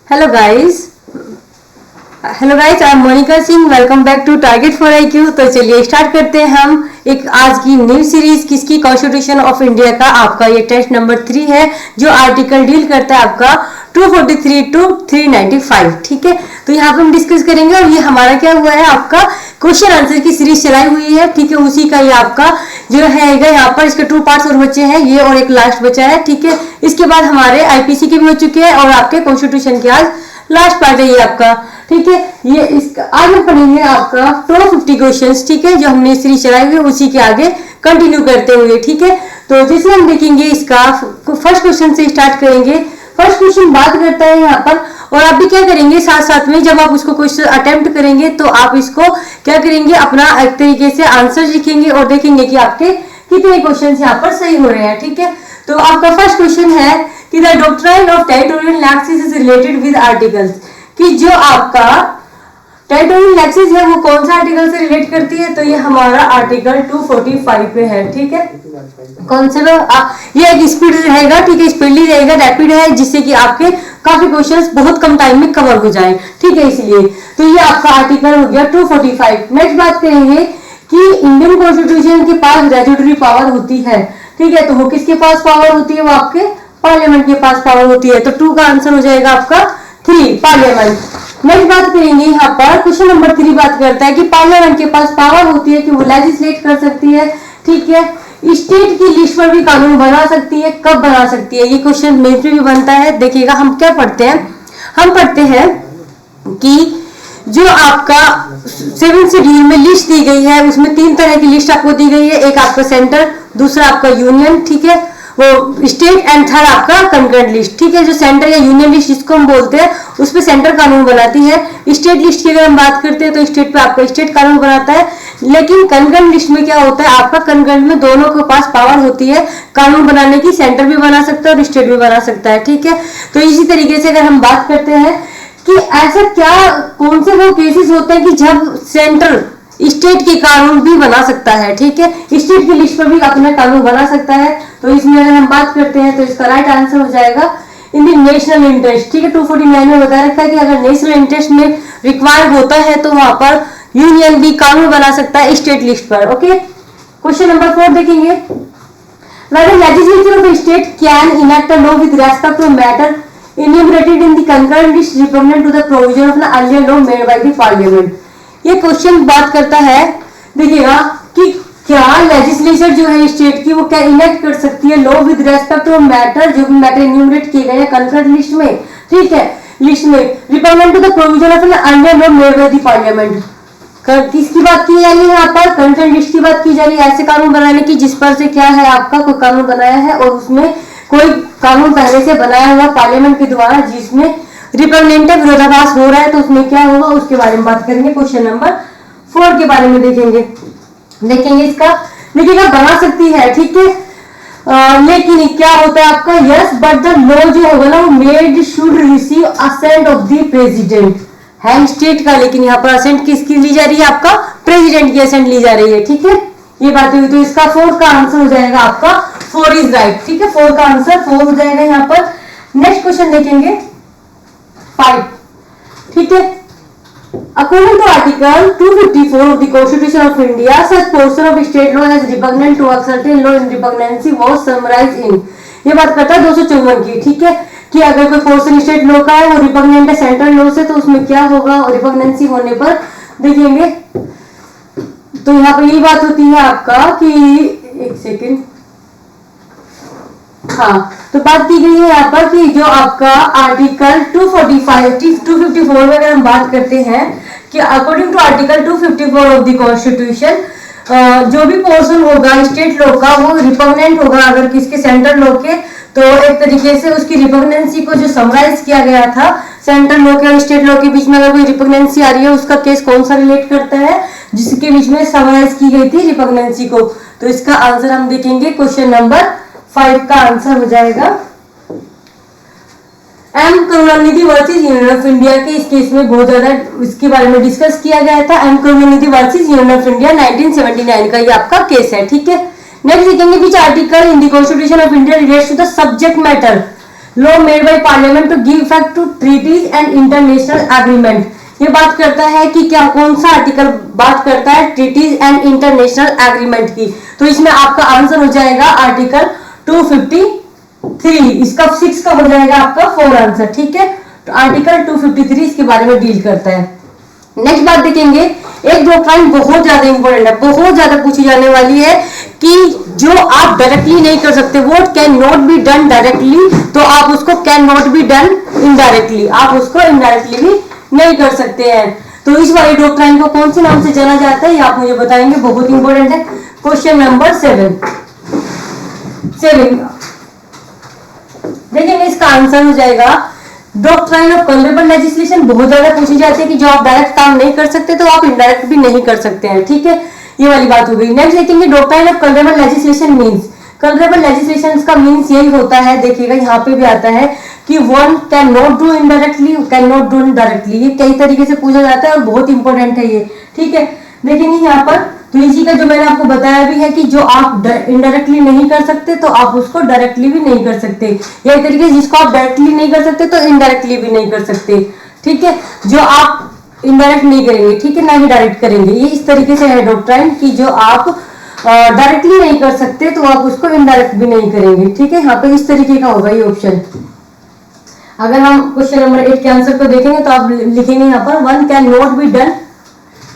Hello guys hello guys, I am Monika Singh. Welcome back to target for IQ। तो चलिए start करते हैं हम एक आज की न्यू सीरीज किसकी, कॉन्स्टिट्यूशन ऑफ इंडिया का। आपका ये टेस्ट नंबर 3 है जो आर्टिकल डील करता है आपका 243 टू 395। ठीक है, तो यहाँ पे हम डिस्कस करेंगे और ये हमारा क्या हुआ है, आपका क्वेश्चन आंसर की सीरीज चलाई हुई है। ठीक है, उसी का ये आपका जो है यहाँ पर इसके 2 पार्ट्स और बचे हैं, ये और एक लास्ट बचा है। ठीक है, इसके बाद हमारे IPC के भी हो चुके हैं और आपके कॉन्स्टिट्यूशन के आज लास्ट पार्ट है ये आपका। ठीक है, ये इसका आज हम पढ़ेंगे आपका 250 क्वेश्चंस। ठीक है, जो हमने सीरीज चलाई हुई है उसी के आगे कंटिन्यू करते हुए। ठीक है, तो जैसे हम देखेंगे इसका फर्स्ट क्वेश्चन से स्टार्ट करेंगे। फर्स्ट क्वेश्चन बात करता है यहाँ पर, और आप भी क्या करेंगे साथ साथ में जब आप उसको क्वेश्चन अटेम्प्ट करेंगे तो आप इसको क्या करेंगे, अपना एक तरीके से आंसर लिखेंगे और देखेंगे कि आपके कितने क्वेश्चन यहाँ पर सही हो रहे हैं। ठीक है, तो आपका फर्स्ट क्वेश्चन है कि the doctrine of territorial nexus is related with articles, कि जो आपका टेरिटोरियल लैक्सिस है वो कौन सा आर्टिकल से रिलेट करती है, तो ये हमारा आर्टिकल 245 पे है। ठीक है, कौन से ये एक स्पीड रहेगा। ठीक है, स्पीडली रहेगा, रैपिड है, जिससे कि आपके काफी क्वेश्चंस बहुत कम टाइम में कवर हो जाए। ठीक है, इसलिए तो ये आपका आर्टिकल हो गया 245। नेक्स्ट बात करेंगे कि इंडियन कॉन्स्टिट्यूशन के पास रेजुटरी पावर होती है। ठीक है, तो वो किसके पास पावर होती है, वो आपके पार्लियामेंट के पास पावर होती है। तो 2 का आंसर हो जाएगा आपका 3, पार्लियामेंट। नेक्स्ट बात करेंगे यहाँ पर क्वेश्चन नंबर 3 बात करता है कि पार्लियामेंट के पास पावर होती है कि वो लेजिस्लेट कर सकती है। ठीक है, स्टेट की लिस्ट पर भी कानून बना सकती है, कब बना सकती है, ये क्वेश्चन मेंस में भी बनता है। देखिएगा हम क्या पढ़ते हैं, हम पढ़ते हैं कि जो आपका 7 शेड्यूल में लिस्ट दी गई है उसमें 3 तरह की लिस्ट आपको दी गई है। एक आपका सेंटर, दूसरा आपका यूनियन, ठीक है, वो स्टेट, एंड थर्ड आपका कंकरेंट लिस्ट। ठीक है, जो सेंटर या यूनियन लिस्ट जिसको हम बोलते हैं उस पे सेंटर कानून बनाती है। स्टेट लिस्ट की अगर हम बात करते हैं तो स्टेट पे आपका स्टेट कानून बनाता है, लेकिन कंकरेंट लिस्ट में क्या होता है, आपका कंकरेंट में दोनों के पास पावर होती है कानून बनाने की, सेंटर भी बना सकता है और स्टेट भी बना सकता है। ठीक है, तो इसी तरीके से अगर हम बात करते हैं कि ऐसा क्या कौन से वो केसेस होते हैं कि जब सेंटर स्टेट के कानून भी बना सकता है। ठीक है, स्टेट की लिस्ट पर भी अपना कानून बना सकता है। तो इसमें अगर हम बात करते हैं तो इसका राइट आंसर हो जाएगा इन द नेशनल इंटरेस्ट। ठीक है, 249 में बता रखा है कि अगर नेशनल इंटरेस्ट में रिक्वायर्ड होता है तो वहां पर यूनियन भी कानून बना सकता है स्टेट लिस्ट पर। ओके, क्वेश्चन नंबर 4 देखेंगे। Whether legislature of a state can enact a law with respect to a matter enumerated in the concurrent list repugnant to the provision of an earlier law made by the parliament। ये question बात करता है, देखिएगा कि क्या legislature जो है state की वो क्या इनेक्ट कर सकती है law with respect to matter, जो भी मैटर इन्यूमरेट किए गए हैं कंकरेंट लिस्ट में। ठीक है, लिस्ट में repugnant to the provision of an earlier law made by the parliament. किसकी बात की जा रही है यहाँ पर, कंकरेंट लिस्ट की बात की जा रही है, ऐसे कानून बनाने की जिस पर से क्या है आपका कोई कानून बनाया है और उसमें कोई कानून पहले से बनाया हुआ पार्लियामेंट के द्वारा जिसमें रिपुग्नेंट विरोधाभास हो रहा है, तो उसमें क्या होगा उसके बारे में बात करेंगे। क्वेश्चन नंबर 4 के बारे में देखेंगे इसका। देखिएगा बना सकती है, ठीक है, लेकिन क्या होता है आपका, यस बट द लॉ जो होगा ना वो made should receive assent of the president है स्टेट का, लेकिन यहाँ पर असेंट किसकी ली जा रही है, आपका प्रेसिडेंट की असेंट ली जा रही है। ठीक है, ये बात हुई, तो इसका 4 का आंसर हो जाएगा आपका 4 इज राइट। ठीक है, 4 का आंसर 4 हो जाएगा यहाँ पर। नेक्स्ट क्वेश्चन देखेंगे 5। ठीक है, according to article 254 of the constitution of India, such portion of state law as repugnant to a certain law in repugnancy was summarized in। ये बात करता है 254 की। ठीक है, कि अगर कोई पोर्शन स्टेट लॉ का है वो रिपग्नेंट है सेंट्रल लॉ से, तो उसमें क्या होगा, रिपग्नेंसी होने पर देखेंगे तो यहाँ पर यही बात होती है आपका कि एक सेकेंड, हाँ, तो बात की गई है यहाँ पर कि जो आपका आर्टिकल 254 में अगर हम बात करते हैं कि according to article 254 of the constitution जो भी पोर्शन होगा स्टेट लॉ का वो रिपग्नेंट होगा अगर किसके सेंट्रल लॉ के, तो एक तरीके से उसकी रिपग्नेंसी को जो समराइज किया गया था सेंट्रल लॉ के और स्टेट लॉ के बीच में अगर कोई रिपग्नेंसी आ रही है उसका केस कौन सा रिलेट करता है, जिसके बीच में समराइज की गई थी रिपग्नेंसी को। तो इसका आंसर हम देखेंगे क्वेश्चन नंबर 5 का आंसर हो जाएगा M Karunanidhi versus union of India के। इस केस में बहुत ज्यादा इसके बारे में डिस्कस किया गया था। M Karunanidhi versus union of India 1979 का ये आपका केस है। ठीक है, नेक्स्ट देखेंगे which article in the constitution of India relates to the subject matter law made by parliament to give effect to treaties and international agreement. ये बात करता है कि क्या कौन सा आर्टिकल बात करता है ट्रीटीज एंड इंटरनेशनल एग्रीमेंट की। तो इसमें आपका आंसर हो जाएगा आर्टिकल 253। इसका 6 का हो जाएगा आपका 4 आंसर। ठीक है, तो आर्टिकल 253 इसके बारे में डील करता है। नेक्स्ट बात देखेंगे, एक डॉक्ट्राइन बहुत ज्यादा इंपॉर्टेंट है, बहुत ज्यादा पूछी जाने वाली है कि जो आप डायरेक्टली नहीं कर सकते, वो can not be done directly, तो आप उसको can not be done indirectly, आप उसको इनडायरेक्टली भी नहीं कर सकते हैं। तो इस वाली डॉक्ट्राइन को कौन से नाम से जाना जाता है, ये आप मुझे बताएंगे, बहुत इंपॉर्टेंट है। क्वेश्चन नंबर 7 देखिए, इसका आंसर हो जाएगा डॉक्ट्राइन ऑफ कन्वर्जेबल लेजिस्लेशन। बहुत ज्यादा पूछी जाती है कि जो आप डायरेक्ट काम नहीं कर सकते तो आप इनडायरेक्ट भी नहीं कर सकते हैं। ठीक है, ये वाली बात हो गई। नेक्स्ट देखेंगे, doctrine of colourable legislation means. Colourable legislation का मींस यही होता है, देखिएगा यहाँ पे भी आता है कि one can not do indirectly, can not do indirectly. ये कई तरीके से पूछा जाता है और बहुत इंपॉर्टेंट है ये। ठीक है, देखेंगे यहाँ पर, तो इसी का जो मैंने आपको बताया भी है कि जो आप इनडायरेक्टली नहीं कर सकते तो आप उसको डायरेक्टली भी नहीं कर सकते। यही तरीके जिसको आप डायरेक्टली नहीं कर सकते तो इनडायरेक्टली भी नहीं कर सकते। ठीक है, जो आप इनडायरेक्ट नहीं करेंगे, ठीक है, ना ही डायरेक्ट करेंगे, ये इस तरीके से है डॉक्ट्राइन कि जो आप डायरेक्टली नहीं कर सकते तो आप उसको इनडायरेक्ट भी नहीं करेंगे। ठीक है, यहाँ पे इस तरीके का होगा ये ऑप्शन। अगर हम क्वेश्चन नंबर 8 के आंसर को देखेंगे तो आप लिखेंगे यहाँ पर one can not be done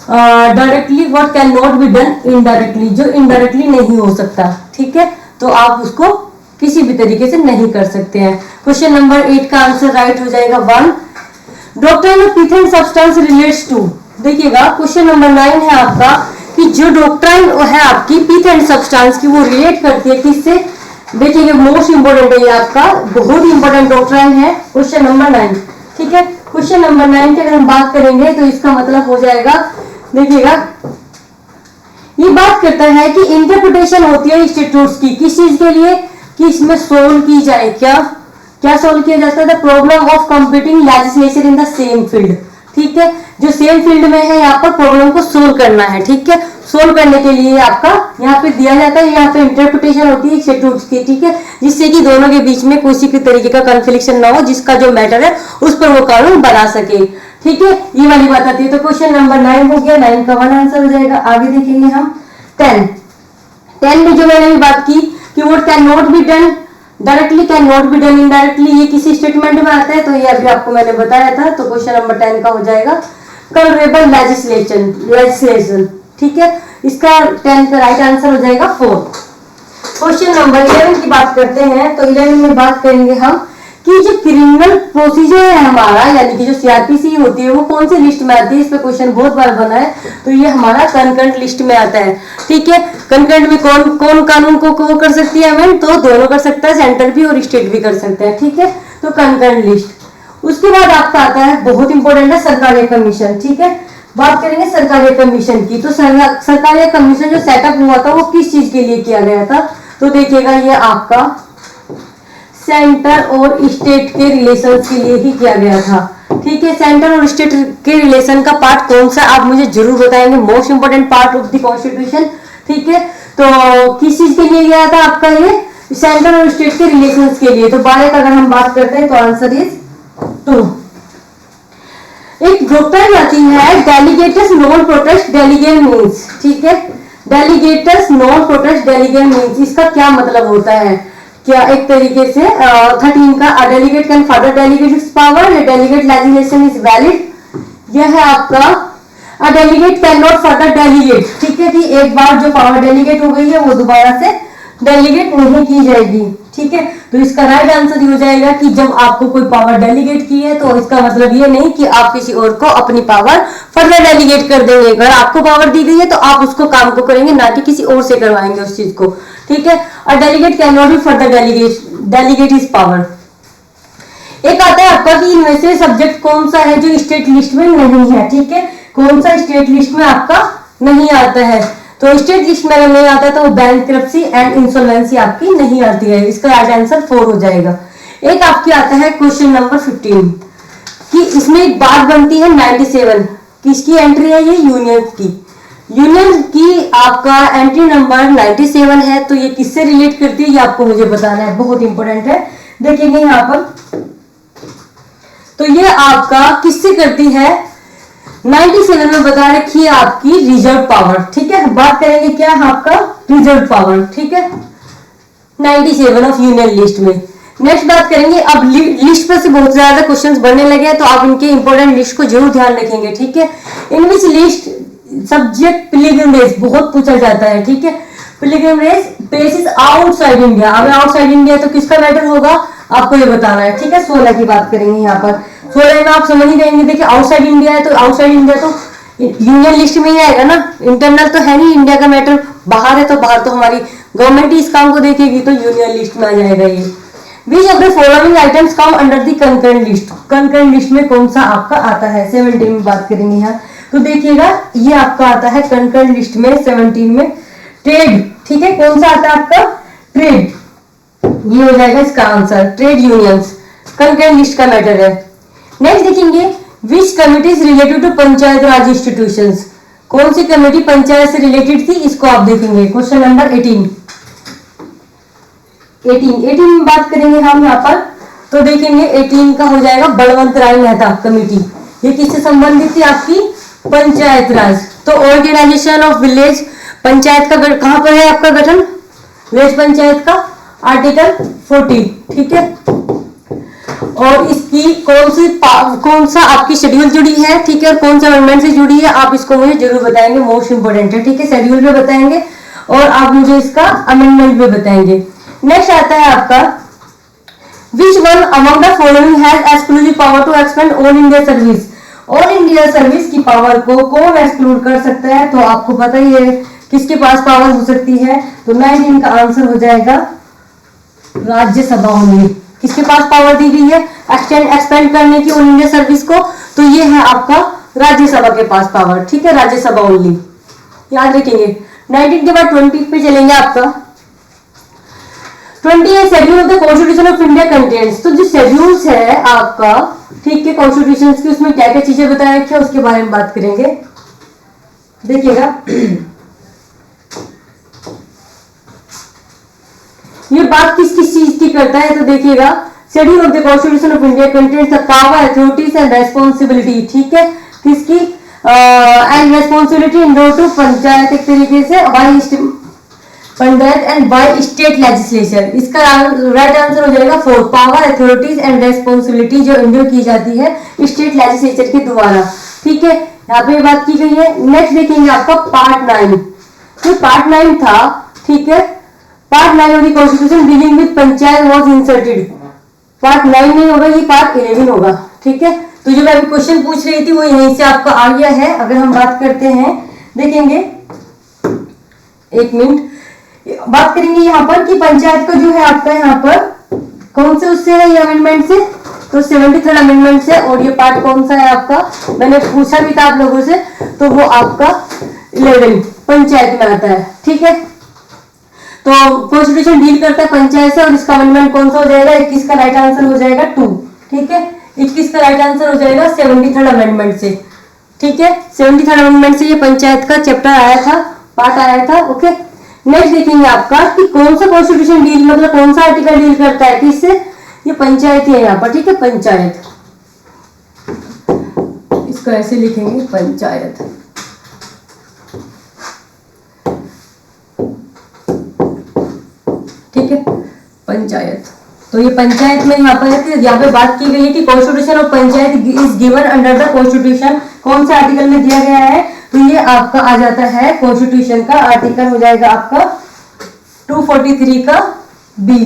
directly, what can not be done indirectly, जो इनडायरेक्टली नहीं हो सकता। ठीक है, तो आप उसको किसी भी तरीके से नहीं कर सकते हैं। क्वेश्चन नंबर 8 का आंसर राइट हो जाएगा 1। Doctrine of pith and substance relates to, देखिएगा क्वेश्चन नंबर 9 है आपका कि जो डॉक्ट्राइन है आपकी पीथ एंड सब्सटेंस की, वो रिलेट करती है किससे। देखिएगा मोस्ट इंपोर्टेंट है ये आपका, बहुत इंपोर्टेंट डॉक्ट्राइन है, क्वेश्चन नंबर 9। ठीक है, क्वेश्चन नंबर 9 की अगर हम बात करेंगे तो इसका मतलब हो जाएगा, देखिएगा ये बात करता है कि इंटरप्रिटेशन होती है इंस्टीट्यूट्स की, किस चीज के लिए, कि इसमें सोल्व की जाए, क्या सोल्व किया जाता है, the problem of competing legislation in the same field. ठीक है, जो सेम फील्ड में है यहाँ पर प्रॉब्लम को सोल्व करना है। ठीक है, सोल्व करने के लिए आपका यहाँ पे दिया जाता है, यहाँ पे इंटरप्रिटेशन होती है इंस्टीट्यूट्स की। ठीक है, जिससे कि दोनों के बीच में किसी भी तरीके का कन्फ्लिक्शन ना हो, जिसका जो मैटर है उस पर वो कानून बना सके। ठीक है, ये वाली बात आती है। तो क्वेश्चन नंबर 9 हो गया, 9 का 1 आंसर हो जाएगा। आगे देखेंगे हम 10 में जो मैंने बात की कि what can not be done directly, can not be done indirectly, ये किसी स्टेटमेंट में आता है, तो ये अभी आपको मैंने बताया था। तो क्वेश्चन नंबर 10 का हो जाएगा कन्वर्जेबल लेजिस्लेशन। ठीक है, इसका 10 का राइट आंसर हो जाएगा 4। क्वेश्चन नंबर 11 की बात करते हैं, तो 11 में बात करेंगे हम कि जो क्रिमिनल प्रोसीजर है हमारा, यानी कि जो सीआरपीसी होती है, वो कौन सी लिस्ट में आती है। इस पे क्वेश्चन बहुत बार बना है, तो ये हमारा कंकरेंट लिस्ट में आता है। ठीक है, कंकरेंट में कौन कौन कानून को कर सकती है अमेंड, तो दोनों कर सकता है, सेंटर भी और स्टेट भी कर सकते हैं। ठीक है, तो कंकरेंट लिस्ट। उसके बाद आपका आता है, बहुत इंपॉर्टेंट है, सरकारी कमीशन। ठीक है, बात करेंगे सरकारी कमीशन की। तो सरकारी कमीशन जो सेटअप हुआ था वो किस चीज के लिए किया गया था, तो देखिएगा ये आपका सेंटर और स्टेट के रिलेशन के लिए ही किया गया था। ठीक है, सेंटर और स्टेट के रिलेशन का पार्ट कौन सा, आप मुझे जरूर बताएंगे, most important part of the constitution. ठीक है, तो किस चीज के लिए गया था आपका ये, सेंटर और स्टेट के रिलेशन के लिए। तो 12 का अगर हम बात करते हैं तो आंसर इज 2। एक डॉक्ट्राइन आती है delegates non protest delegate means. ठीक है, delegates non protest delegate means, इसका क्या मतलब होता है, क्या एक तरीके से 13 का delegate can further delegate it's power, delegate legislation is valid. यह है आपका delegate can not further delegate. ठीक है, कि एक बार जो पावर डेलीगेट हो गई है वो दोबारा से डेलीगेट नहीं की जाएगी। ठीक है, तो इसका राइट आंसर हो जाएगा कि जब आपको कोई पावर डेलीगेट की है तो इसका मतलब ये नहीं कि आप किसी और को अपनी पावर फर्दर डेलीगेट कर देंगे। अगर आपको पावर दी गई है तो आप उसको काम को करेंगे, ना कि किसी और से करवाएंगे उस चीज को। ठीक है, और delegate can not be further delegate is power. एक आता है आपका कि इनमें से सब्जेक्ट कौन सा है जो स्टेट लिस्ट में नहीं है। ठीक है, कौन सा स्टेट लिस्ट में आपका नहीं आता है, तो स्टेट लिस्ट में अगर नहीं आता तो बैंक्रप्सी एंड इंसॉल्वेंसी आपकी नहीं आती है। इसका राइट आंसर 4 हो जाएगा। एक आपकी आता है क्वेश्चन नंबर 15 कि इसमें एक बात बनती है 97, किसकी एंट्री है, ये यूनियन की। यूनियन की आपका एंट्री नंबर 97 है, तो ये किससे रिलेट करती है ये आपको मुझे बताना है, बहुत इंपॉर्टेंट है। देखेंगे यहाँ पर, तो ये आपका किससे करती है, 97 में बता रखी है आपकी रिजर्व पावर, ठीक है। बात करेंगे क्या है आपका रिजर्व पावर, ठीक है, 97 ऑफ यूनियन लिस्ट में। नेक्स्ट बात करेंगे, अब लिस्ट पर से बहुत ज्यादा क्वेश्चंस बनने लगे हैं, तो आप इनके इंपॉर्टेंट लिस्ट को जरूर ध्यान रखेंगे, ठीक है। इन विच लिस्ट सब्जेक्ट पिलग्रिमेज बहुत पूछा जाता है, ठीक है। पिलग्रिमेज प्लेसेस आउटसाइड इंडिया, अगर आउटसाइड इंडिया तो किसका मैटर होगा आपको ये बताना है, ठीक है। 16 की बात करेंगे यहाँ पर, 16 में आप समझ ही जाएंगे। देखिए आउटसाइड इंडिया है तो आउटसाइड इंडिया तो यूनियन लिस्ट में ही आएगा ना, इंटरनल तो है नहीं, इंडिया का मैटर बाहर है, तो बाहर तो हमारी गवर्नमेंट ही इस काम को देखेगी, तो यूनियन लिस्ट में आ जाएगा ये। Which of the following items come under the concurrent list? concurrent list में कौन सा आपका आता है, 17 में बात करेंगे यहाँ, तो देखिएगा ये आपका आता है concurrent लिस्ट में 17 में ट्रेड, ठीक है। कौन सा आता है आपका ट्रेड, ये हो जाएगा इसका answer, trade unions concurrent list का मैटर है। नेक्स्ट देखेंगे, which committee is related to panchayat raj institutions, कौन सी कमेटी पंचायत से रिलेटेड थी, इसको आप देखेंगे। क्वेश्चन नंबर 18 में बात करेंगे हम यहाँ पर, तो देखेंगे 18 का हो जाएगा बलवंत राय मेहता कमेटी। ये किससे संबंधित थी आपकी पंचायत राज, तो ऑर्गेनाइजेशन ऑफ विलेज, पंचायत का कहां पर है आपका गठन, विलेज पंचायत का आर्टिकल 40, ठीक है। और इसकी कौन सा आपकी शेड्यूल जुड़ी है, ठीक है, और कौन सा अमेंडमेंट से जुड़ी है, आप इसको मुझे जरूर बताएंगे, मोस्ट इंपोर्टेंट है, ठीक है। शेड्यूल में बताएंगे और आप मुझे इसका अमेंडमेंट भी बताएंगे। नेक्स्ट आता है आपका, which one among the following has exclusive power to expand all India service, all India service की पावर को कौन एक्सक्लूड कर सकता है, तो आपको पता ही है किसके पास पावर हो सकती है, तो 19 का आंसर हो जाएगा राज्यसभा ओनली। किसके पास पावर दी गई है एक्सपेंड करने की ऑल इंडिया सर्विस को, तो ये है आपका राज्यसभा के पास पावर, ठीक है, राज्यसभा ओनली, याद रखेंगे। 19 के बाद 20 पे चलेंगे आपका, 20 है schedule of the constitution of India contents, तो जो शेड्यूल्स है आपका, ठीक है, कॉन्स्टिट्यूशन की, उसमें क्या क्या चीजें बताया क्या उसके बारे में बात करेंगे। देखिएगा ये बात किस किस चीज की करता है, तो देखिएगा schedule of the constitution of India contains the power, authorities and responsibility, ठीक है, किसकी and responsibility in to panchayat, एक तरीके से panchayat and by state legislature, इसका राइट आंसर हो जाएगा 4, पावर अथॉरिटीज एंड रेस्पॉन्सिबिलिटी जो इंडो की जाती है स्टेट लेजिस्लेचर के द्वारा, ठीक है, यहाँ पे बात की गई है। नेक्स्ट देखेंगे आपका पार्ट 9, जो पार्ट 9 था, ठीक है, part 9 of the constitution dealing with panchayat was inserted, part 9 नहीं होगा, ये पार्ट 11 होगा, ठीक है। तो जो मैं अभी क्वेश्चन पूछ रही थी वो यहीं से आपका आ गया है। अगर हम बात करते हैं, देखेंगे एक मिनट, बात करेंगे यहाँ पर कि पंचायत का जो है आपका यहाँ पर कौन से उससे है ये अमेंडमेंट से, तो 73rd अमेंडमेंट से, और ये पार्ट कौन सा है आपका, मैंने पूछा भी था आप लोगों से, तो वो आपका 11 पंचायत में आता है, ठीक है। तो कॉन्स्टिट्यूशन डील करता है पंचायत से, और इसका अमेंडमेंट कौन सा हो जाएगा, 21 का राइट आंसर हो जाएगा 2, ठीक है, 21 का राइट आंसर हो जाएगा 73rd अमेंडमेंट से, ठीक है, 73rd अमेंडमेंट से ये पंचायत का चैप्टर आया था, पार्ट आया था, ओके। नेक्स्ट देखेंगे आपका कि कौन सा कॉन्स्टिट्यूशन डील, मतलब कौन सा आर्टिकल डील करता है किससे, ये पंचायत है यहाँ पर, ठीक है, पंचायत, इसको ऐसे लिखेंगे पंचायत, ठीक है, पंचायत। तो ये पंचायत में यहाँ पे बात की गई है कि constitution of panchayat is given under the constitution, कौन से आर्टिकल में दिया गया है, तो ये आपका आ जाता है कॉन्स्टिट्यूशन का आर्टिकल हो जाएगा आपका 243 का बी,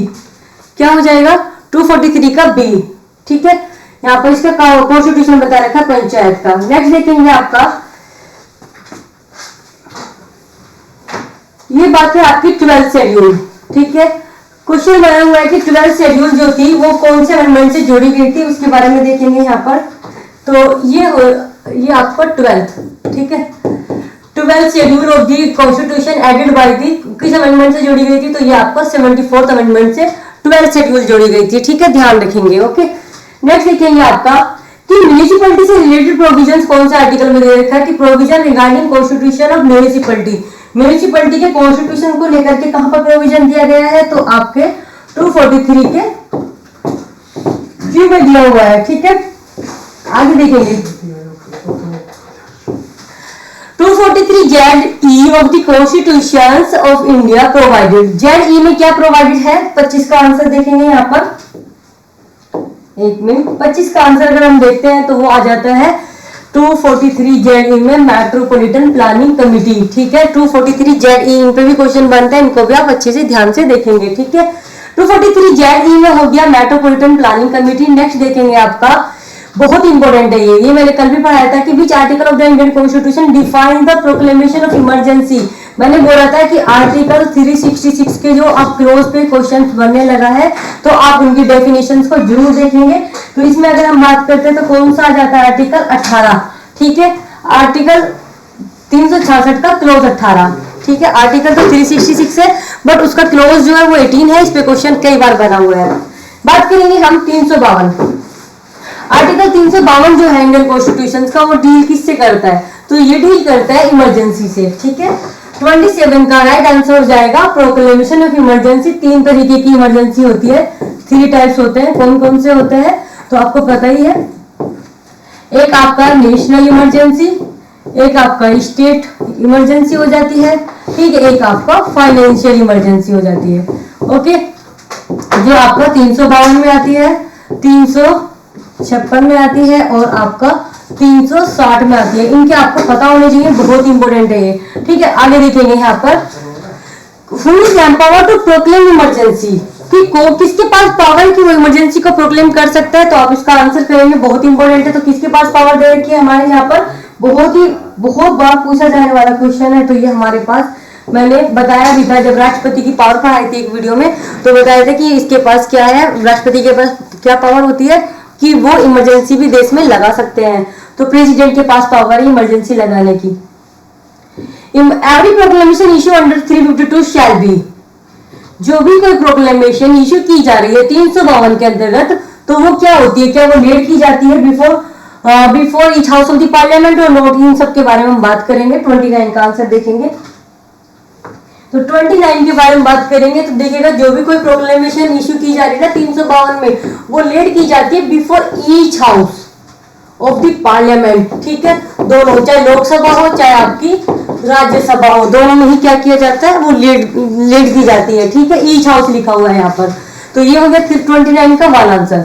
क्या हो जाएगा 243 का बी, ठीक है, यहाँ पर इसका कॉन्स्टिट्यूशन बता रखा है पंचायत का। नेक्स्ट देखेंगे आपका, ये बात है आपकी 12th शेड्यूल, ठीक है, क्वेश्चन बना हुआ है कि 12th शेड्यूल जो थी वो कौन से अमेंडमेंट से जोड़ी गई थी, उसके बारे में देखेंगे यहाँ पर। तो ये आपका 12th, ठीक है, 12th schedule of the constitution added by the, किस अमेंडमेंट से जोड़ी गई थी, तो ये आपका 74th अमेंडमेंट से 12th शेड्यूल जोड़ी गई थी, ठीक है, ध्यान रखेंगे, ओके। नेक्स्ट देखेंगे आपका कि म्युनिसिपैलिटी से रिलेटेड प्रोविजंस कौन सा आर्टिकल में दे रखा है, कि provision regarding constitution of municipality, municipality के कॉन्स्टिट्यूशन को लेकर के कहां पर प्रोविजन दिया गया है, तो आपके 243 के क्यू में दिया हुआ है, ठीक है। आगे देखेंगे 243 ZE of the constitution of India provided. ZE में क्या प्रोवाइडेड है? 25 का आंसर देखेंगे यहाँ पर, एक मिनट। 25 का आंसर अगर हम देखते हैं तो वो आ जाता है 243 ZE में मेट्रोपॉलिटन प्लानिंग कमिटी, ठीक है। 243 ZE इन पे भी क्वेश्चन बनता है, इनको भी आप अच्छे से ध्यान से देखेंगे, ठीक है। 243 ZE में हो गया मेट्रोपॉलिटन प्लानिंग कमिटी। नेक्स्ट देखेंगे आपका, बहुत इंपॉर्टेंट है ये मैंने कल भी पढ़ाया था कि which article of the Indian constitution define the proclamation of emergency. मैंने बोला था कि आर्टिकल 366 के जो अब क्लोज पे क्वेश्चन बनने लगा है तो आप उनकी डेफिनेशंस को जरूर देखेंगे। तो इसमें अगर हम बात करते हैं तो कौन सा आ जाता है? आर्टिकल 18, ठीक है। आर्टिकल 366 का क्लोज 18, ठीक है। आर्टिकल तो 366 है बट उसका क्लोज जो है वो 18 है। इस पे क्वेश्चन कई बार बना हुआ है। बात करेंगे हम 352। आर्टिकल 352 जो है इंडियन कॉन्स्टिट्यूशन का, वो डील किससे करता है? तो ये डील करता है इमरजेंसी से, ठीक है। 27 का राइट आंसर हो जाएगा प्रोक्लेमेशन ऑफ इमरजेंसी। 3 तरीके की इमरजेंसी होती है, 3 टाइप्स होते हैं। कौन कौन से होते हैं तो आपको पता ही है। एक आपका नेशनल इमरजेंसी, एक आपका स्टेट इमरजेंसी हो जाती है, ठीक है। एक आपका फाइनेंशियल इमरजेंसी हो जाती है, ओके। जो आपका 352 में आती है, 356 में आती है और आपका 360 में आती है। इनके आपको पता होने चाहिए, बहुत इंपॉर्टेंट है ये, ठीक है। आगे देखेंगे यहाँ पर who is empowered to proclaim emergency, कि किसके पास पावर की वो इमरजेंसी को प्रोक्लेम कर सकता है। तो आप इसका आंसर करेंगे, बहुत इंपॉर्टेंट है। तो किसके पास पावर दे रखी है हमारे यहाँ पर? बहुत बार पूछा जाने वाला क्वेश्चन है। तो ये हमारे पास मैंने बताया भी था जब राष्ट्रपति की पावर पढ़ाई थी एक वीडियो में, तो बताया था कि इसके पास क्या है, राष्ट्रपति के पास क्या पावर होती है कि वो इमरजेंसी भी देश में लगा सकते हैं। तो प्रेसिडेंट के पास पावर है इमरजेंसी लगाने की। Every proclamation issue under 352 shall be, जो भी कोई प्रोक्लेमेशन इशू की जा रही है 352 के अंतर्गत, तो वो क्या होती है? क्या वो लेट की जाती है before each house of the parliament और नोट? इन सब के बारे में हम बात करेंगे। 29 का आंसर देखेंगे तो 29 के बारे में बात करेंगे तो देखिएगा जो भी कोई प्रोक्लेमेशन इशू की जा रही है ना 352 में, वो लेट की जाती है before each house of the parliament, ठीक है। दोनों, चाहे लोकसभा हो चाहे आपकी राज्यसभा हो, दोनों में ही क्या किया जाता है? वो लेट की जाती है, ठीक है। ईच हाउस लिखा हुआ है यहाँ पर। तो ये हो गया 29 का वन आंसर।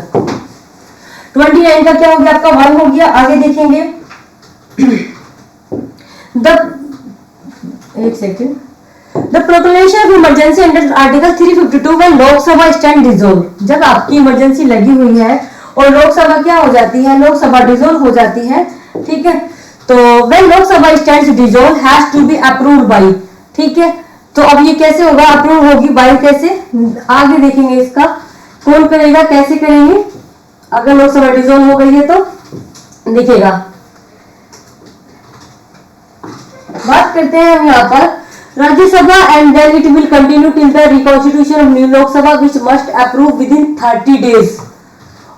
29 का क्या हो गया? आपका 1 हो गया। आगे देखेंगे एक second. The proclamation of emergency under Article 352 when Lok Sabha stand dissolve, जब आपकी इमरजेंसी लगी हुई है और लोकसभा क्या हो जाती है? लोकसभा डिसॉल्व हो जाती है, ठीक है। तो when Lok Sabha stand dissolve has to be approved by, ठीक है। तो अब ये कैसे होगा? अप्रूव होगी बाय कैसे? आगे देखेंगे इसका कौन करेगा, कैसे करेंगे। अगर लोकसभा डिसॉल्व हो गई है तो देखिएगा, बात करते हैं हम यहाँ पर Rajya Sabha and then it will continue till the reconstitution of new Lok Sabha which must approve within 30 days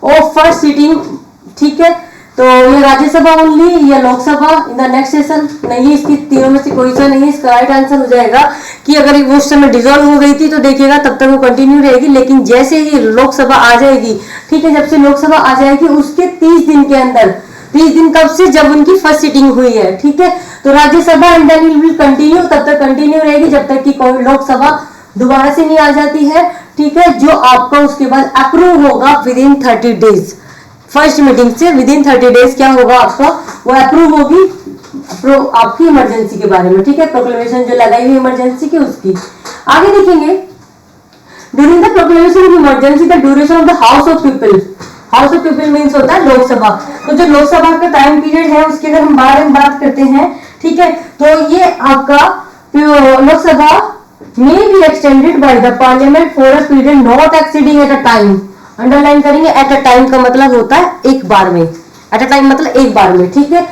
of first sitting, ठीक है। तो ये राज्यसभा ओनली या Lok Sabha in the next session नहीं, इसकी तीनों में से कोई सा नहीं। इसका राइट आंसर हो जाएगा कि अगर वो उस समय डिसॉल्व हो गई थी तो देखिएगा तब तक वो कंटिन्यू रहेगी, लेकिन जैसे ही लोकसभा आ जाएगी, ठीक है, जब से लोकसभा आ जाएगी उसके 30 दिन के अंदर, 30 दिन कब से? जब उनकी फर्स्ट सिटिंग हुई है, ठीक है। तो Rajya Sabha and then it will continue, तब तक कंटिन्यू रहेगी जब तक कि कोई लोकसभा दोबारा से नहीं आ जाती है, ठीक है। जो आपका उसके बाद अप्रूव होगा with in 30 days, first meeting से विद इन 30 डेज क्या होगा आपका? वो अप्रूव होगी आपकी इमरजेंसी के बारे में, ठीक है। प्रोक्लेमेशन जो लगाई हुई इमरजेंसी की उसकी। आगे देखेंगे during the proclamation of emergency the duration of the house of people. House of people means होता है लोकसभा। तो जो लोकसभा का टाइम पीरियड है उसके अगर हम बारे में बात करते हैं, ठीक है, तो ये आपका Lok Sabha may be extended by the parliament for a period not exceeding at a time। Underline करेंगे, एट अ टाइम का मतलब होता है एक बार में, एट अ टाइम मतलब एक बार में, ठीक है।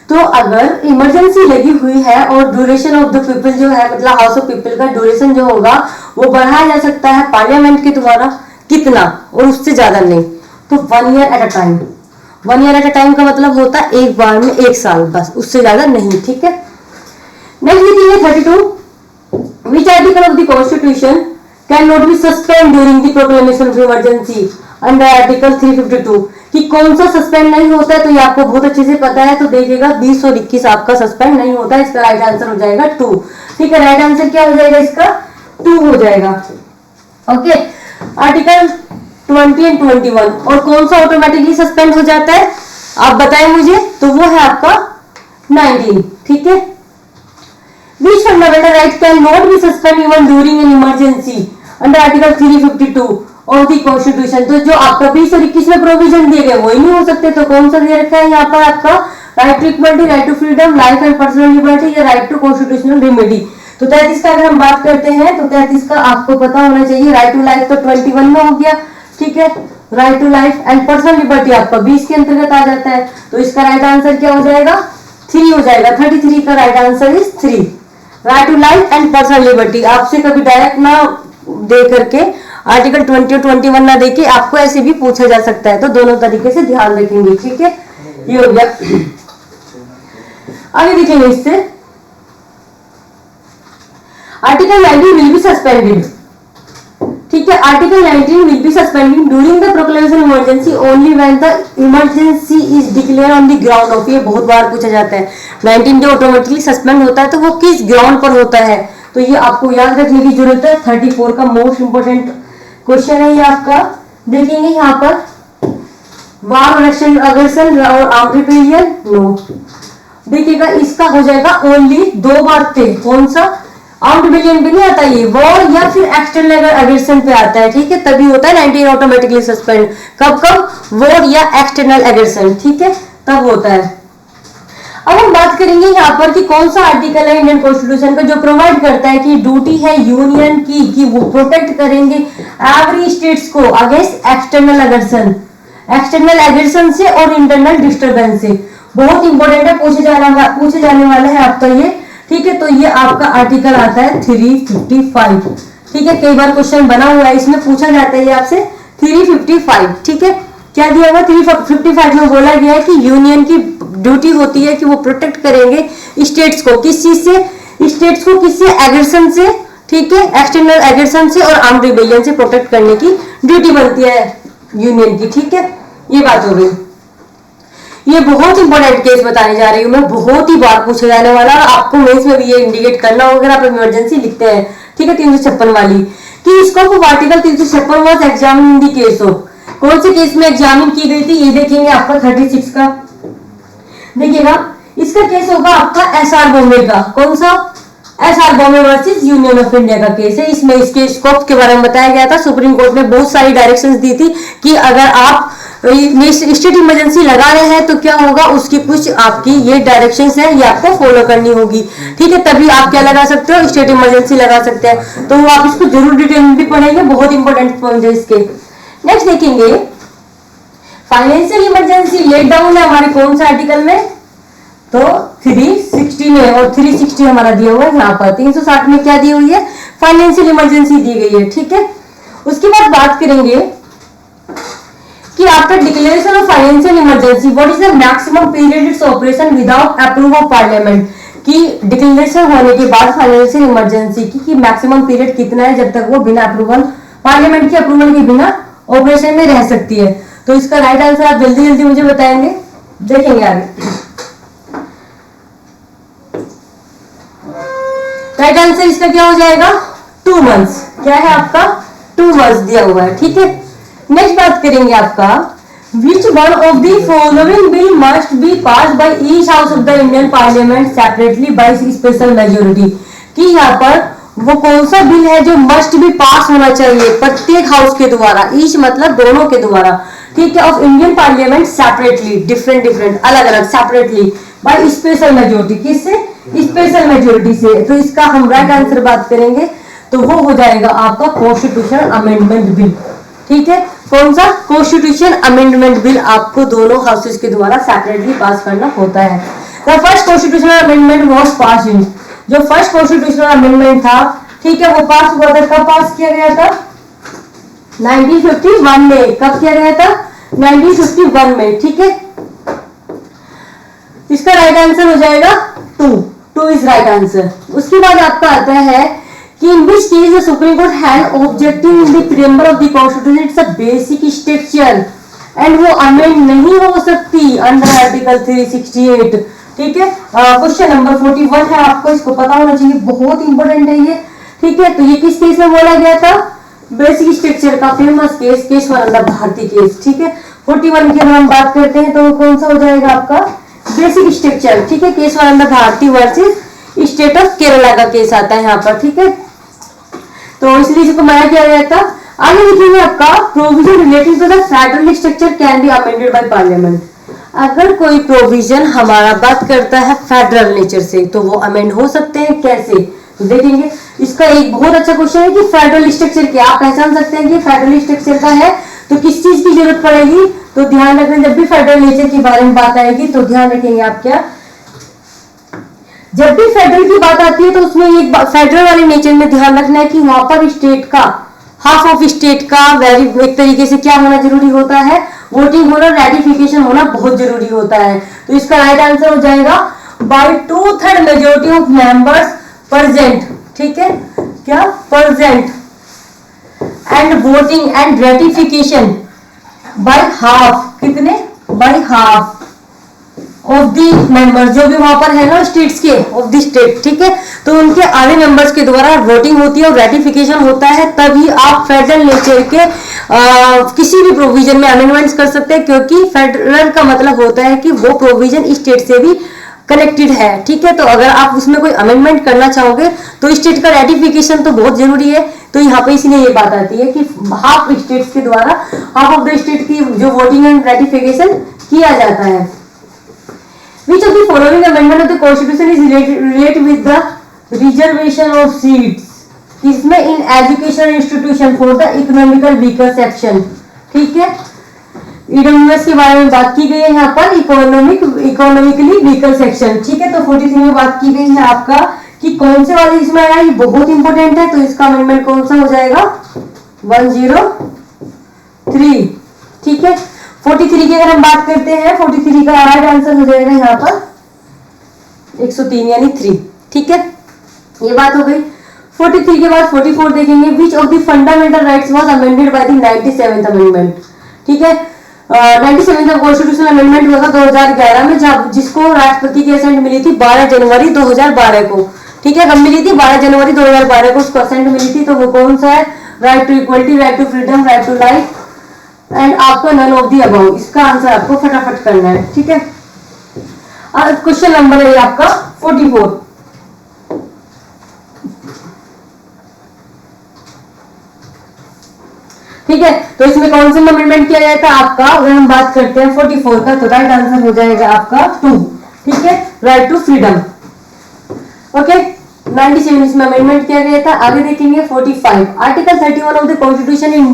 तो अगर इमरजेंसी लगी हुई है और ड्यूरेशन ऑफ द पीपल जो है मतलब हाउस ऑफ पीपल का ड्यूरेशन जो होगा वो बढ़ाया जा सकता है पार्लियामेंट के द्वारा, कितना? और उससे ज्यादा नहीं, तो 1 year at a time. 1 year at a time का मतलब होता है एक बार में 1 साल, बस, उससे ज्यादा नहीं, ठीक है। नेक्स्ट लिखेंगे 32। Which article of the Constitution cannot be suspended during the proclamation of emergency? Under article 352 कि कौन सा सस्पेंड नहीं होता है, तो ये आपको बहुत अच्छे से पता है, तो देखिएगा 20 और 21 आपका सस्पेंड नहीं होता है, इसका राइट आंसर हो जाएगा 2। ठीक है, राइट आंसर क्या हो जाएगा इसका 2 हो जाएगा। ओके, आर्टिकल 20 एंड 21 और कौन सा ऑटोमेटिकली सस्पेंड हो जाता है आप बताएं मुझे, तो वो है आपका 19। ठीक है, Which fundamental right cannot be suspended even during an emergency under Article 352 of the Constitution। तो जो आपका 20 और 21 में प्रोविजन दिए गए वही नहीं हो सकते, तो कौन सा दे रखा है यहाँ पर आपका right to equality, right to freedom, life and personal liberty या राइट टू कॉन्स्टिट्यूशनल रेमेडी। तो 33 का अगर हम बात करते हैं तो 33 का आपको पता होना चाहिए, राइट टू लाइफ तो 21 में हो गया। ठीक है, right to life and personal liberty आपका 20 के अंतर्गत आ जाता है, तो इसका राइट आंसर क्या हो जाएगा 3 हो जाएगा। 33 का right answer is 3, right to life and personal liberty. आपसे कभी डायरेक्ट ना दे करके आर्टिकल 20 और 21 ना देके आपको ऐसे भी पूछा जा सकता है, तो दोनों तरीके से ध्यान रखेंगे। ठीक है, ये हो गया। आगे देखेंगे इससे, आर्टिकल 19 विल बी सस्पेंडेड। ठीक है, article 19 will be suspended during the proclamation emergency only when the emergency is declare on the ground of. ये बहुत बार पूछा जाता है, 19 जो ऑटोमेटिकली सस्पेंड होता है तो वो किस ग्राउंड पर होता है, तो ये आपको याद रखने की जरूरत है। 34 का मोस्ट इंपोर्टेंट क्वेश्चन है ये आपका। देखेंगे यहाँ पर वार और अग्रेशन और आर्म्ड रिबेलियन, नो। देखिएगा इसका हो जाएगा ओनली 2 बार थे, कौन सा आर्म्ड रिबेलियन पे नहीं आता, ये वॉर या फिर एक्सटर्नल एग्रेशन पे आता है। ठीक है, तभी होता है 19 ऑटोमेटिकली सस्पेंड, कब कब वॉर या एक्सटर्नल एग्रेशन। ठीक है, तब होता है। अब हम बात करेंगे यहाँ पर कि कौन सा आर्टिकल है इंडियन कॉन्स्टिट्यूशन का जो प्रोवाइड करता है कि ड्यूटी है यूनियन की कि वो प्रोटेक्ट करेंगे एवरी स्टेट्स को अगेंस्ट एक्सटर्नल एग्रेशन से और इंटरनल डिस्टर्बेंस से। बहुत इंपॉर्टेंट है, पूछे जाने वाला है आपका ये। ठीक है, तो ये आपका आर्टिकल आता है 355। ठीक है, कई बार क्वेश्चन बना हुआ है इसमें, पूछा जाता है ये आपसे 355। ठीक है, क्या दिया हुआ 355 में बोला गया है कि यूनियन की ड्यूटी होती है कि वो प्रोटेक्ट करेंगे स्टेट्स को, किस चीज से, स्टेट्स को किससे, एग्रेशन से। ठीक है, एक्सटर्नल एग्रेशन से और आर्म्ड रिबेलियन से प्रोटेक्ट करने की ड्यूटी बनती है यूनियन की। ठीक है, ये बात हो गई। ये बहुत इंपॉर्टेंट केस बताने जा रही हूँ मैं, बहुत ही बार पूछे जाने वाला, और आपको मेंस में भी ये इंडिकेट करना होगा अगर आप इमरजेंसी लिखते हैं। ठीक है, 356 वाली कि scope of article 356 was examine in the case of, कौन से केस में एग्जामिन की गई थी, ये देखेंगे आपका 36 का। देखिएगा इसका केस होगा आपका एसआर बॉम्बे का, कौन सा, SR Bombay versus union of India का केस है। इसमें इसके स्कोप के बारे में बताया गया था। सुप्रीम कोर्ट ने बहुत सारी डायरेक्शंस दी थी कि अगर आप स्टेट इमरजेंसी लगा रहे हैं तो क्या होगा, उसकी कुछ आपकी ये डायरेक्शंस है, ये आपको फॉलो करनी होगी। ठीक है, तभी आप क्या लगा सकते हो, स्टेट इमरजेंसी लगा सकते हैं। तो आप इसको जरूर डिटेल में भी पढ़ेंगे, बहुत इंपॉर्टेंट पॉइंट है इसके। नेक्स्ट देखेंगे फाइनेंशियल इमरजेंसी लेट डाउन है हमारे कौन सा आर्टिकल में, तो 360 में, और 360 हमारा दिया हुआ है यहाँ पर। 360 में क्या दी हुई है, फाइनेंशियल इमरजेंसी दी गई है। ठीक है, उसके बाद बात करेंगे कि after declaration of financial emergency what is the maximum period its operation without approval of parliament, कि डिक्लेरेशन होने के बाद फाइनेंशियल इमरजेंसी की मैक्सिमम पीरियड कितना है जब तक वो बिना अप्रूवल, पार्लियामेंट के अप्रूवल के बिना ऑपरेशन में रह सकती है। तो इसका राइट आंसर आप जल्दी जल्दी मुझे बताएंगे, देखेंगे आगे। राइट आंसर इसका क्या हो जाएगा 2 मंथ्स, क्या है आपका 2 मंथ्स दिया हुआ है। ठीक है, नेक्स्ट बात करेंगे आपका which one of the following bill must be pass by each house of the Indian parliament separately by special majority, कि यहाँ पर वो कौन सा बिल है जो मस्ट बी पास होना चाहिए प्रत्येक हाउस के द्वारा, ईच मतलब दोनों के द्वारा। ठीक है, of Indian parliament separately, different अलग अलग सेपरेटली बाय स्पेशल मेजोरिटी, किससे, स्पेशल मेजोरिटी से। तो इसका हम राइट आंसर बात करेंगे तो वो हो जाएगा आपका कॉन्स्टिट्यूशन अमेंडमेंट बिल। ठीक है, कौन सा, कॉन्स्टिट्यूशन अमेंडमेंट बिल आपको दोनों हाउसेस के द्वारा सेपरेटली पास करना होता है। The first constitutional amendment was pass in, जो फर्स्ट कॉन्स्टिट्यूशनल अमेंडमेंट था, ठीक है, वो पास हुआ था, कब पास किया गया था 1951 में। कब किया गया था 1951 में। ठीक है, इसका राइट आंसर हो जाएगा 2 इज राइट आंसर। उसके बाद आपका आता है कि in which case the Supreme Court had objecting in the preamble of the constitution, it's a basic structure and वो अमेंड नहीं हो सकती अंडर आर्टिकल 368। ठीक है, क्वेश्चन नंबर 41 है, आपको इसको पता होना चाहिए, बहुत इंपॉर्टेंट है ये। ठीक है, तो ये किस केस में बोला गया था? बेसिक स्ट्रक्चर का famous case Kesavananda Bharati case. ठीक है, 41 की हम बात करते हैं तो कौन सा हो जाएगा आपका? Basic structure. ठीक है, Kesavananda Bharati versus state of Kerala का केस आता है यहाँ पर। ठीक है, तो इसलिए इसको मना किया गया था। आगे लिखेंगे आपका provision relating to the federal structure can be amended by parliament. अगर कोई प्रोविजन हमारा बात करता है फेडरल नेचर से तो वो अमेंड हो सकते हैं, कैसे? तो देखेंगे, इसका एक बहुत अच्छा क्वेश्चन है कि फेडरल स्ट्रक्चर क्या, आप पहचान सकते हैं कि फेडरल स्ट्रक्चर का है तो किस चीज की जरूरत पड़ेगी? तो ध्यान रखें, जब भी फेडरल नेचर के बारे में बात आएगी तो ध्यान रखेंगे आप क्या, जब भी फेडरल की बात आती है तो उसमें एक फेडरल वाले नेचर में ध्यान रखना है कि वहां पर स्टेट का, हाफ ऑफ स्टेट का एक तरीके से क्या होना जरूरी होता है? वोटिंग होना, रेटिफिकेशन होना बहुत जरूरी होता है। तो इसका राइट आंसर हो जाएगा by 2/3 majority of members present. ठीक है, क्या present and voting and ratification by half, कितने? By half of the members, जो भी वहां पर है ना स्टेट्स के, ऑफ दी स्टेट। ठीक है, तो उनके आधे मेंबर्स के द्वारा वोटिंग होती है और रेटिफिकेशन होता है, तभी आप फेडरल नेचर के किसी भी प्रोविजन में अमेंडमेंट्स कर सकते हैं, क्योंकि फेडरल का मतलब होता है कि वो प्रोविजन स्टेट से भी कनेक्टेड है। ठीक है, तो अगर आप उसमें कोई अमेंडमेंट करना चाहोगे तो स्टेट का रेटिफिकेशन तो बहुत जरूरी है। तो यहाँ पे इसलिए ये बात आती है कि हाफ स्टेट्स के द्वारा, हाफ ऑफ द स्टेट की जो वोटिंग एंड रेटिफिकेशन किया जाता है। Which of the following amendment of the Constitution is related with the reservation of seats? किसमें? In education institution for the economical weaker section. ठीक है, ईडब्ल्यूएस के बारे में बात की गई है यहाँ पर, इकोनॉमिकली वीकर सेक्शन। ठीक है, तो 43 में बात की गई है आपका कि कौन से वाले इसमें आया, ये बहुत इंपॉर्टेंट है। तो इसका अमेंडमेंट कौन सा हो जाएगा? 103। ठीक है, 43 की अगर हम बात करते हैं, 43 का राइट आंसर हो जाएगा यहाँ पर 103 यानी 3। ठीक है, ये बात हो गई। 43 के बाद 44 देखेंगे, विच of the fundamental rights was amended by the 97th amendment. ठीक है, 97वां कॉन्स्टिट्यूशनल अमेंडमेंट हुआ था 2011 में, जब जिसको राष्ट्रपति की असेंट मिली थी 12 जनवरी 2012 को। ठीक है, कब मिली थी? 12 जनवरी 2012 को उसको असेंट मिली थी। तो वो कौन सा है? Right to equality, right to freedom, right to life and आपका नन ऑफ दी अबव। इसका आंसर आपको फटाफट करना है। ठीक है, क्वेश्चन नंबर है आपका 44। ठीक है, तो इसमें कौन सा अमेंडमेंट किया जाता है आपका? अगर हम बात करते हैं 44 का तो राइट आंसर हो जाएगा आपका 2। ठीक है, राइट टू फ्रीडम। ओके, 97 इसमें अमेंडमेंट किया गया था। आगे देखेंगे 45, article 31 of the constitution in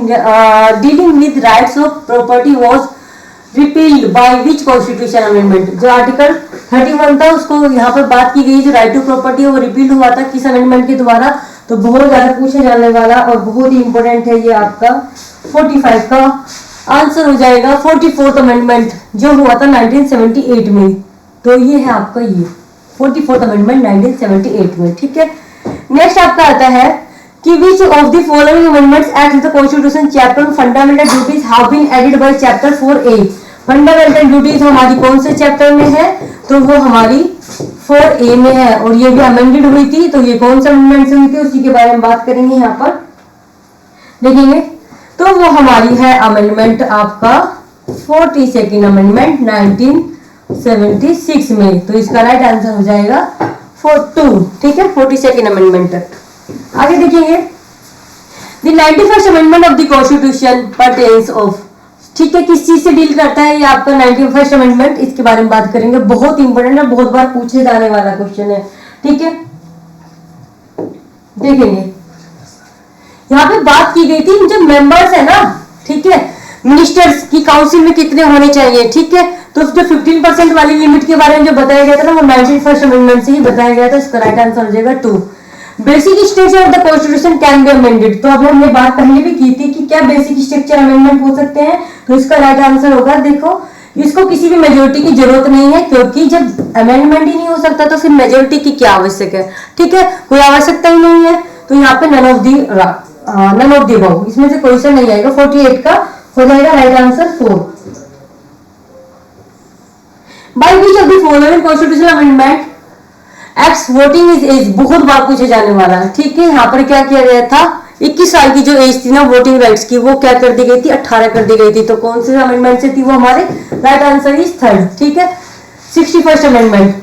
dealing with rights of property was repealed by which constitution amendment. जो आर्टिकल 31 था उसको यहाँ पर बात की गई, जो राइट टू प्रॉपर्टी है वो रिपील हुआ था किस अमेंडमेंट के द्वारा? तो बहुत ज्यादा पूछे जाने वाला और बहुत ही इंपॉर्टेंट है ये आपका 45 का आंसर हो जाएगा 44th अमेंडमेंट जो हुआ था 1978 में। तो ये है आपका ये 44th अमेंडमेंट 1978 में। ठीक है, नेक्स्ट आपका आता है कि which of the following amendments at the constitution chapter on fundamental duties have been added by chapter 4A। Fundamental duties हमारी कौन से चैप्टर में है? तो वो हमारी 4A में है और ये भी अमेंडेड हुई थी। तो ये कौन सा अमेंडमेंट हुई थी उसी के बारे में बात करेंगे यहाँ पर देखेंगे। तो वो हमारी है अमेंडमेंट आपका 42nd अमेंडमेंट 1976 में। तो इसका राइट आंसर हो जाएगा 42। ठीक है, 42nd अमेंडमेंट तक। आगे देखेंगे the 91st amendment of the constitution pertains of. ठीक है, किस चीज से डील करता है ये आपका 91st अमेंडमेंट, इसके बारे में बात करेंगे। बहुत इंपॉर्टेंट है, बहुत बार पूछे जाने वाला क्वेश्चन है। ठीक है, देखेंगे यहाँ पे बात की गई थी जो मेंबर्स है ना, ठीक है, मिनिस्टर्स की काउंसिल में कितने होने चाहिए। ठीक है, तो जो 15% वाली लिमिट के बारे में जो बताया गया था ना वो 91st अमेंडमेंट से ही बताया गया था। इसका राइट आंसर हो जाएगा 2। Basic structure of the constitution can be amended. तो अब हमने बात पहले भी की थी कि क्या बेसिक स्ट्रक्चर अमेंडमेंट हो सकते हैं। तो इसका राइट आंसर होगा, देखो इसको किसी भी मेजोरिटी की जरूरत नहीं है, क्योंकि जब अमेंडमेंट ही नहीं हो सकता तो फिर मेजोरिटी की क्या आवश्यक है। ठीक है, कोई आवश्यकता ही नहीं है। तो यहाँ पे नन ऑफ दी अबव, इसमें से क्वेश्चन नहीं आएगा। 48 का हो जाएगा right answer 4। By which of the following constitutional amendment ex voting is age, बहुत बार पूछे जाने वाला है, ठीक है। यहाँ पर क्या किया गया था, 21 साल की जो एज थी ना वोटिंग राइट्स की, वो क्या कर दी गई थी, 18 कर दी गई थी। तो कौन से अमेंडमेंट से थी वो हमारे, राइट आंसर इज 3rd, ठीक है। 61st amendment.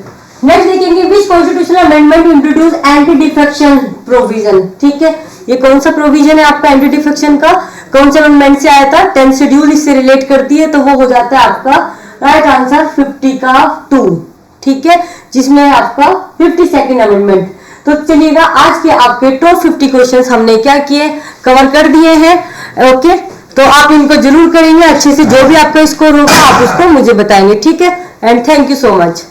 नेक्स्ट देखेंगे which constitutional amendment introduce anti defection provision, ठीक है। ये कौन सा प्रोविजन है आपका एंटी डिफेक्शन का, कौन से अमेंडमेंट से आया था, 10th शेड्यूल इससे रिलेट करती है, तो वो हो जाता है आपका राइट आंसर 50 का 2, ठीक है, जिसमें आपका 52nd अमेंडमेंट। तो चलिएगा आज के आपके टॉप 50 क्वेश्चंस हमने क्या किए, कवर कर दिए हैं, ओके। तो आप इनको जरूर करेंगे अच्छे से, जो भी आपका स्कोर होगा आप उसको मुझे बताएंगे, ठीक है। And thank you so much.